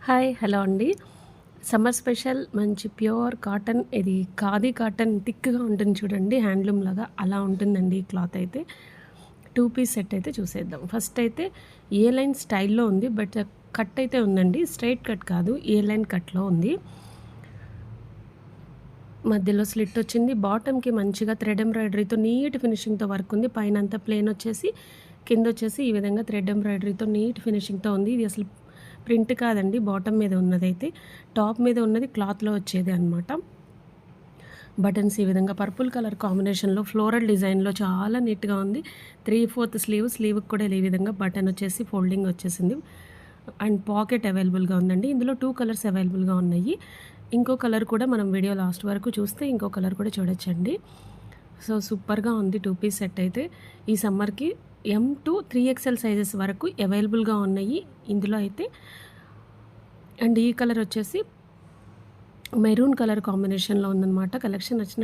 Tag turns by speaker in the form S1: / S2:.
S1: Hi hello అండి. Summer special మంచి pure cotton, ఇది ఖాదీ కాటన్ థిక్‌గా ఉంటుంది చూడండి, హ్యాండ్లూమ్ లాగా అలా ఉంటుందండి ఈ క్లాత్ అయితే. 2 పీస్ సెట్ అయితే చూసేద్దాం. ఫస్ట్ అయితే ఏ లైన్ స్టైల్‌లో ఉంది. బట్ కట్ అయితే ఉందండి. స్ట్రెయిట్ కట్ కాదు, ఏ లైన్ కట్‌లో ఉంది. మధ్యలో స్లిట్ వచ్చింది. బాటమ్‌కి మంచిగా థ్రెడ్ ఎంబ్రాయిడరీతో నీట్ ఫినిషింగ్‌తో వర్క్ ఉంది. పైనంతా ప్లెయిన్ వచ్చేసి, కిందొచ్చేసి ఈ విధంగా థ్రెడ్ ఎంబ్రాయిడరీతో నీట్ ఫినిషింగ్‌తో ఉంది. ఇది అసలు ప్రింట్ కాదండి, బాటమ్ మీద ఉన్నదైతే. టాప్ మీద ఉన్నది క్లాత్‌లో వచ్చేదే అనమాట. బటన్స్ ఈ విధంగా పర్పుల్ కలర్ కాంబినేషన్‌లో ఫ్లోరల్ డిజైన్‌లో చాలా నీట్‌గా ఉంది. 3/4 స్లీవ్‌కి కూడా ఈ విధంగా బటన్ వచ్చేసి ఫోల్డింగ్ వచ్చేసింది. అండ్ పాకెట్ అవైలబుల్‌గా ఉందండి. ఇందులో 2 కలర్స్ అవైలబుల్‌గా ఉన్నాయి. ఇంకో కలర్ కూడా మనం వీడియో లాస్ట్ వరకు చూస్తే ఇంకో కలర్ కూడా చూడొచ్చండి. సో, సూపర్‌గా ఉంది 2 పీస్ సెట్ అయితే. ఈ సమ్మర్‌కి ఎం టు 3XL సైజెస్ వరకు అవైలబుల్‌గా ఉన్నాయి ఇందులో అయితే. అండ్ ఈ కలర్ వచ్చేసి మెరూన్ కలర్ కాంబినేషన్‌లో ఉందనమాట. కలెక్షన్ నచ్చినట్టు